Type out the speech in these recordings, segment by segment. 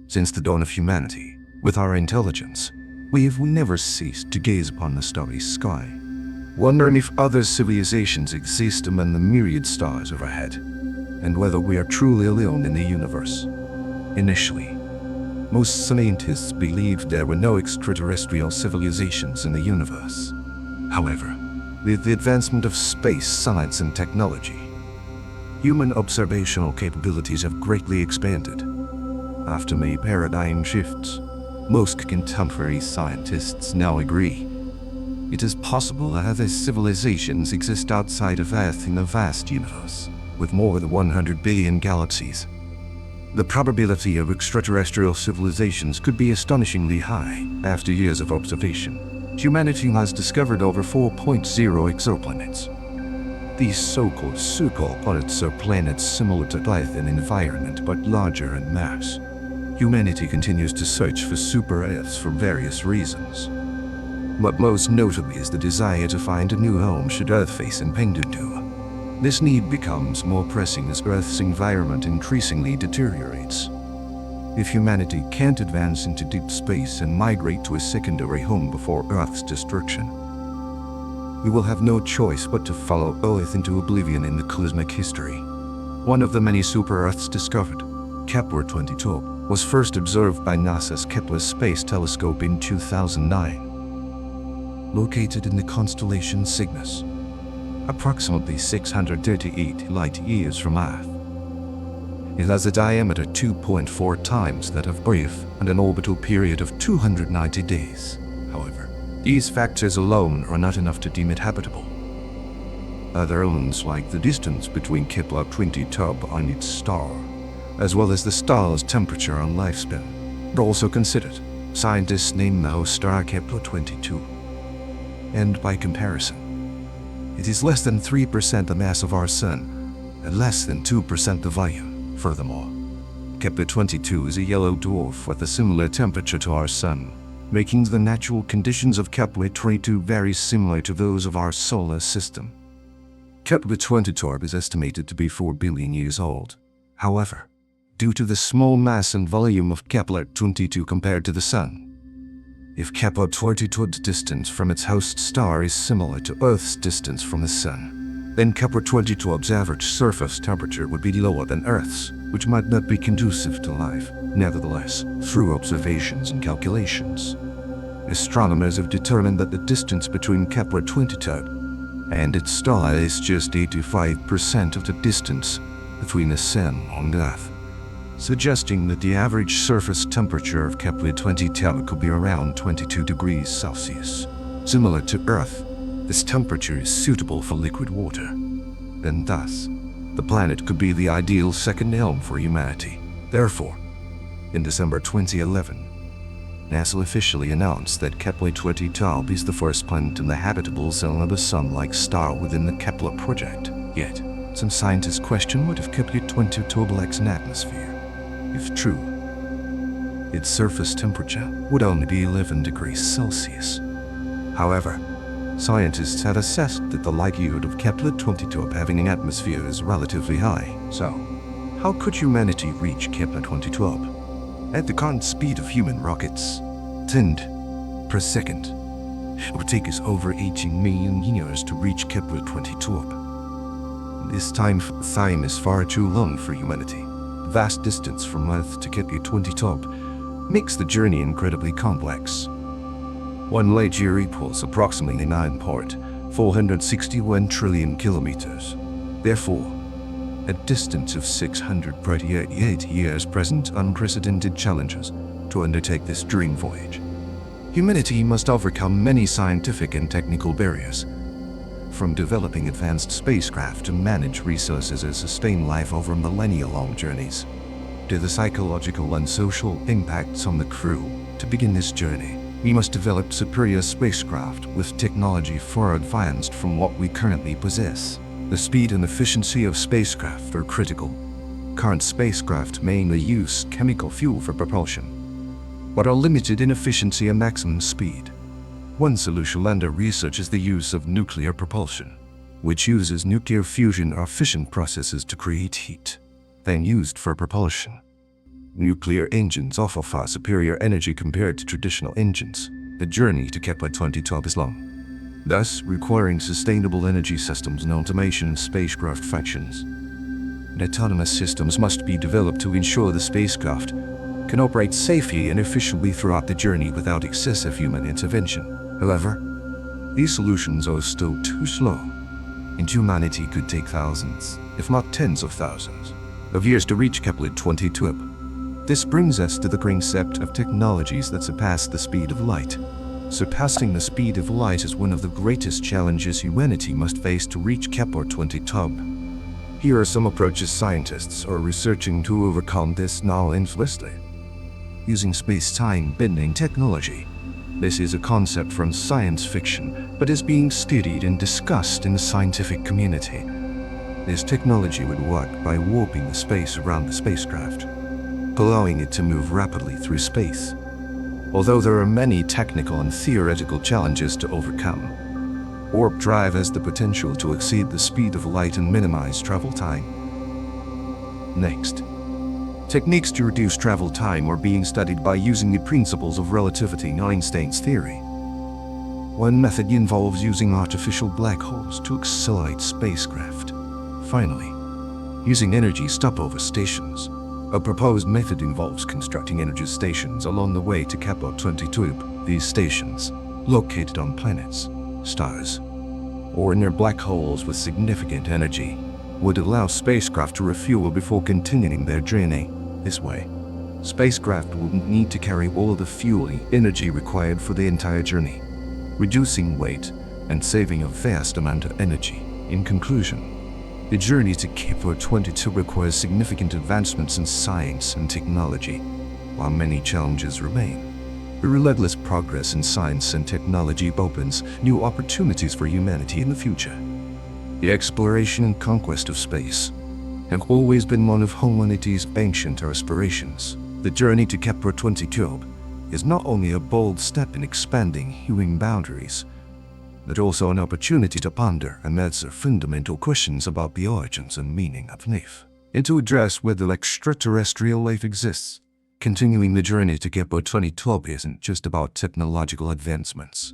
Since the dawn of humanity, with our intelligence, we have never ceased to gaze upon the starry sky, wondering if other civilizations exist among the myriad stars overhead, and whether we are truly alone in the universe. Initially, most scientists believed there were no extraterrestrial civilizations in the universe. However, with the advancement of space science and technology, human observational capabilities have greatly expanded. After many paradigm shifts, most contemporary scientists now agree it is possible that other civilizations exist outside of Earth in a vast universe, with more than 100 billion galaxies. The probability of extraterrestrial civilizations could be astonishingly high. After years of observation, humanity has discovered over 4.0 exoplanets. These so-called superplanets are planets similar to Earth in environment but larger in mass. Humanity continues to search for super-Earths for various reasons. But most notably is the desire to find a new home should Earth face impending doom. This need becomes more pressing as Earth's environment increasingly deteriorates. If humanity can't advance into deep space and migrate to a secondary home before Earth's destruction, we will have no choice but to follow Earth into oblivion in the cosmic history. One of the many super-Earths discovered, Kepler 22b, was first observed by NASA's Kepler Space Telescope in 2009. Located in the constellation Cygnus, approximately 638 light-years from Earth. It has a diameter 2.4 times that of Earth and an orbital period of 290 days. However, these factors alone are not enough to deem it habitable. Other elements like the distance between Kepler 22b and its star, as well as the star's temperature and lifespan, are also considered. Scientists name the host star Kepler 22. And by comparison, it is less than 3% the mass of our Sun, and less than 2% the volume. Furthermore, Kepler 22 is a yellow dwarf with a similar temperature to our Sun, making the natural conditions of Kepler 22 very similar to those of our solar system. Kepler 22 is estimated to be 4 billion years old. However, due to the small mass and volume of Kepler 22 compared to the Sun, if Kepler 22's distance from its host star is similar to Earth's distance from the Sun, then Kepler 22's average surface temperature would be lower than Earth's, which might not be conducive to life. Nevertheless, through observations and calculations, astronomers have determined that the distance between Kepler 22 and its star is just 85% of the distance between the Sun and Earth, suggesting that the average surface temperature of Kepler 22 could be around 22 degrees Celsius. Similar to Earth, this temperature is suitable for liquid water, and thus, the planet could be the ideal second home for humanity. Therefore, in December 2011, NASA officially announced that Kepler 22 is the first planet in the habitable zone of a Sun-like star within the Kepler project. Yet, some scientists question what if Kepler 22 lacks an atmosphere. If true, its surface temperature would only be 11 degrees Celsius. However, scientists have assessed that the likelihood of Kepler 22 having an atmosphere is relatively high. So, how could humanity reach Kepler 22? At the current speed of human rockets, 10 per second, it would take us over 18 million years to reach Kepler 22. This time is far too long for humanity. The vast distance from Earth to Kepler 22 makes the journey incredibly complex. One light year equals approximately 9.461 trillion kilometers. Therefore, a distance of 638 years present unprecedented challenges to undertake this dream voyage. Humanity must overcome many scientific and technical barriers, from developing advanced spacecraft to manage resources and sustain life over millennia-long journeys, to the psychological and social impacts on the crew. To begin this journey, we must develop superior spacecraft with technology far advanced from what we currently possess. The speed and efficiency of spacecraft are critical. Current spacecraft mainly use chemical fuel for propulsion, but are limited in efficiency and maximum speed. One solution under research is the use of nuclear propulsion, which uses nuclear fusion or fission processes to create heat, then used for propulsion. Nuclear engines offer far superior energy compared to traditional engines. The journey to Kepler 22b is long, thus requiring sustainable energy systems and automation in spacecraft functions. Autonomous systems must be developed to ensure the spacecraft can operate safely and efficiently throughout the journey without excessive human intervention. However, these solutions are still too slow, and humanity could take thousands, if not tens of thousands, of years to reach Kepler 22b. This brings us to the concept of technologies that surpass the speed of light. Surpassing the speed of light is one of the greatest challenges humanity must face to reach Kepler 22b. Here are some approaches scientists are researching to overcome this knowledge listed. Using space-time bending technology. This is a concept from science fiction, but is being studied and discussed in the scientific community. This technology would work by warping the space around the spacecraft, allowing it to move rapidly through space. Although there are many technical and theoretical challenges to overcome, warp drive has the potential to exceed the speed of light and minimize travel time. Next, techniques to reduce travel time are being studied by using the principles of relativity in Einstein's theory. One method involves using artificial black holes to accelerate spacecraft. Finally, using energy stopover stations. A proposed method involves constructing energy stations along the way to Kepler 22b. These stations, located on planets, stars, or near black holes with significant energy, would allow spacecraft to refuel before continuing their journey. This way, spacecraft wouldn't need to carry all the fuel energy required for the entire journey, reducing weight and saving a vast amount of energy. In conclusion, the journey to Kepler 22 requires significant advancements in science and technology. While many challenges remain, the relentless progress in science and technology opens new opportunities for humanity in the future. The exploration and conquest of space have always been one of humanity's ancient aspirations. The journey to Kepler 22 is not only a bold step in expanding human boundaries, but also an opportunity to ponder and answer fundamental questions about the origins and meaning of life, and to address whether extraterrestrial life exists. Continuing the journey to Kepler 22 isn't just about technological advancements.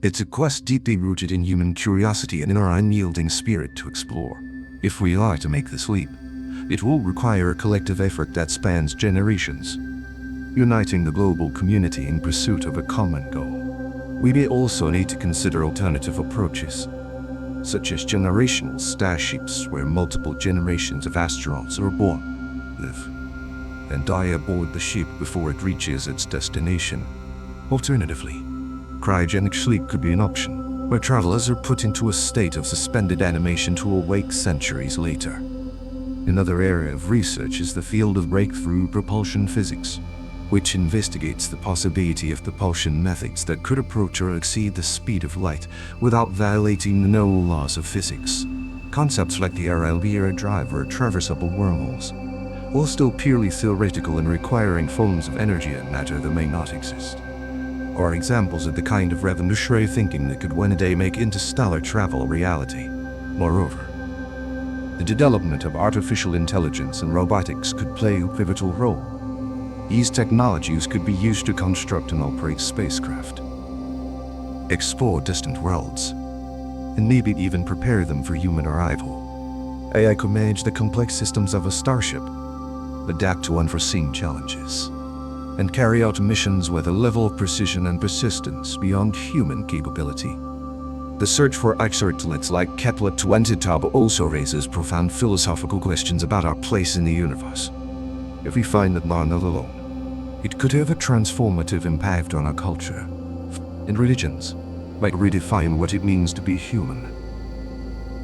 It's a quest deeply rooted in human curiosity and in our unyielding spirit to explore. If we are to make this leap, it will require a collective effort that spans generations, uniting the global community in pursuit of a common goal. We may also need to consider alternative approaches, such as generational starships where multiple generations of astronauts are born, live, and die aboard the ship before it reaches its destination. Alternatively, cryogenic sleep could be an option, where travelers are put into a state of suspended animation to awake centuries later. Another area of research is the field of breakthrough propulsion physics, which investigates the possibility of propulsion methods that could approach or exceed the speed of light without violating the known laws of physics. Concepts like the RLB drive or traversable wormholes, while still purely theoretical and requiring forms of energy and matter that may not exist, are examples of the kind of revolutionary thinking that could one day make interstellar travel a reality. Moreover, the development of artificial intelligence and robotics could play a pivotal role. These technologies could be used to construct and operate spacecraft, explore distant worlds, and maybe even prepare them for human arrival. AI could manage the complex systems of a starship, adapt to unforeseen challenges, and carry out missions with a level of precision and persistence beyond human capability. The search for exoplanets like Kepler 22 also raises profound philosophical questions about our place in the universe. If we find that we are not alone, it could have a transformative impact on our culture and religions, might redefine what it means to be human.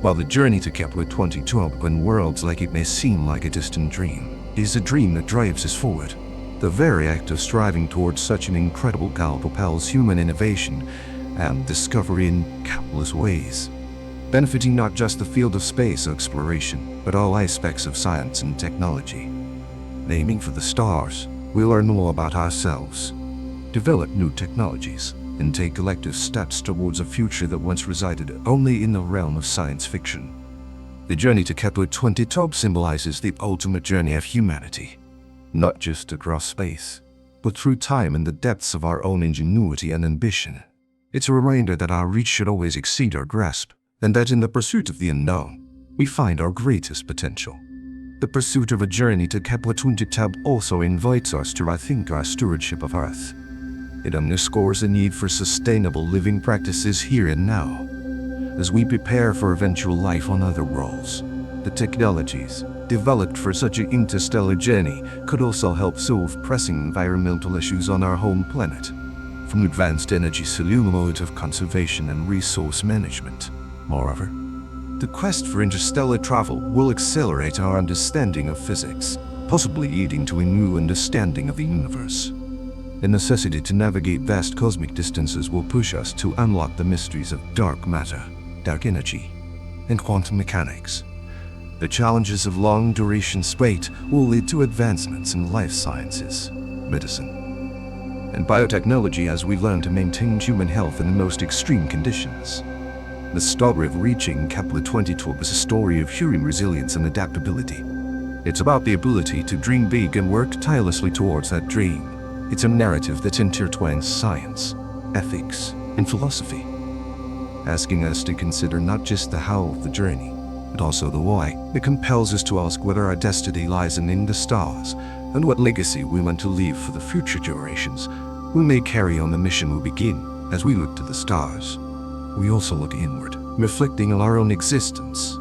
While the journey to Kepler 22 and worlds like it may seem like a distant dream, it is a dream that drives us forward. The very act of striving towards such an incredible goal propels human innovation and discovery in countless ways, benefiting not just the field of space exploration, but all aspects of science and technology. Aiming for the stars, we learn more about ourselves, develop new technologies, and take collective steps towards a future that once resided only in the realm of science fiction. The journey to Kepler 22 symbolizes the ultimate journey of humanity, not just across space, but through time and the depths of our own ingenuity and ambition. It's a reminder that our reach should always exceed our grasp, and that in the pursuit of the unknown, we find our greatest potential. The pursuit of a journey to Kepler 22b also invites us to rethink our stewardship of Earth. It underscores the need for sustainable living practices here and now. As we prepare for eventual life on other worlds, the technologies developed for such an interstellar journey could also help solve pressing environmental issues on our home planet, from advanced energy solutions of conservation and resource management. Moreover, the quest for interstellar travel will accelerate our understanding of physics, possibly leading to a new understanding of the universe. The necessity to navigate vast cosmic distances will push us to unlock the mysteries of dark matter, dark energy, and quantum mechanics. The challenges of long-duration space will lead to advancements in life sciences, medicine, and biotechnology as we learn to maintain human health in the most extreme conditions. The story of reaching Kepler 22b is a story of human resilience and adaptability. It's about the ability to dream big and work tirelessly towards that dream. It's a narrative that intertwines science, ethics, and philosophy, asking us to consider not just the how of the journey, but also the why. It compels us to ask whether our destiny lies in the stars, and what legacy we want to leave for the future generations who may carry on the mission we begin. As we look to the stars, we also look inward, reflecting on our own existence.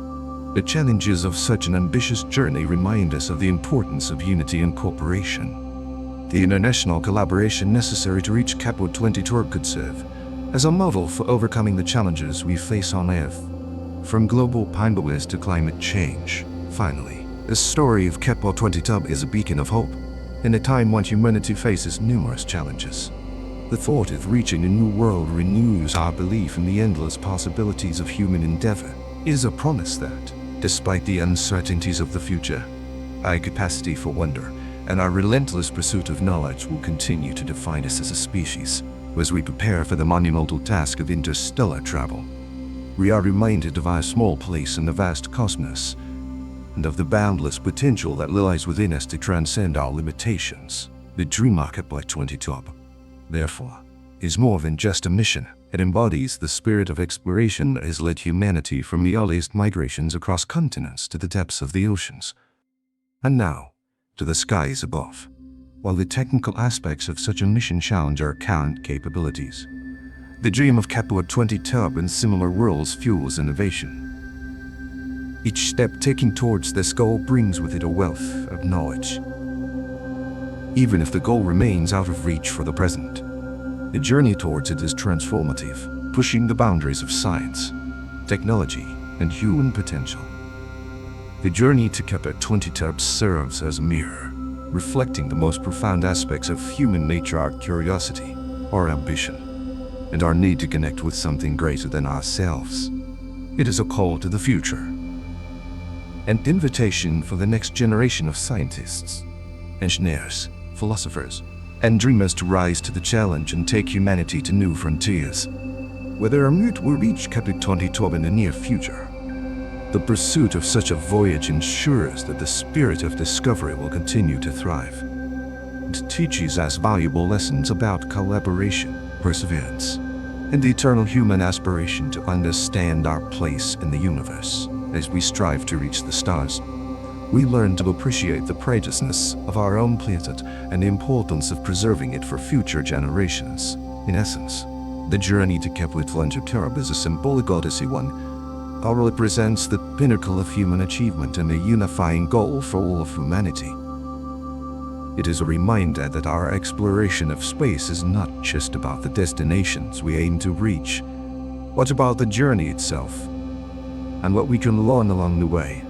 The challenges of such an ambitious journey remind us of the importance of unity and cooperation. The international collaboration necessary to reach Kepler 22b could serve as a model for overcoming the challenges we face on Earth, from global pandemics to climate change. Finally, the story of Kepler 22b is a beacon of hope in a time when humanity faces numerous challenges. The thought of reaching a new world renews our belief in the endless possibilities of human endeavor. It is a promise that, despite the uncertainties of the future, our capacity for wonder and our relentless pursuit of knowledge will continue to define us as a species. As we prepare for the monumental task of interstellar travel, we are reminded of our small place in the vast cosmos and of the boundless potential that lies within us to transcend our limitations. The dream of Kepler 22b, therefore, is more than just a mission. It embodies the spirit of exploration that has led humanity from the earliest migrations across continents to the depths of the oceans, and now to the skies above. While the technical aspects of such a mission challenge our current capabilities, the dream of Kepler 22b and similar worlds fuels innovation. Each step taken towards this goal brings with it a wealth of knowledge. Even if the goal remains out of reach for the present, the journey towards it is transformative, pushing the boundaries of science, technology, and human potential. The journey to Kepler 22b serves as a mirror, reflecting the most profound aspects of human nature: our curiosity, our ambition, and our need to connect with something greater than ourselves. It is a call to the future, an invitation for the next generation of scientists, engineers, philosophers, and dreamers to rise to the challenge and take humanity to new frontiers. Whether or not we reach Kepler 22b in the near future, the pursuit of such a voyage ensures that the spirit of discovery will continue to thrive. It teaches us valuable lessons about collaboration, perseverance, and the eternal human aspiration to understand our place in the universe. As we strive to reach the stars, we learn to appreciate the preciousness of our own planet and the importance of preserving it for future generations. In essence, the journey to Kepler 22b is a symbolic odyssey, one that represents the pinnacle of human achievement and a unifying goal for all of humanity. It is a reminder that our exploration of space is not just about the destinations we aim to reach, but about the journey itself and what we can learn along the way.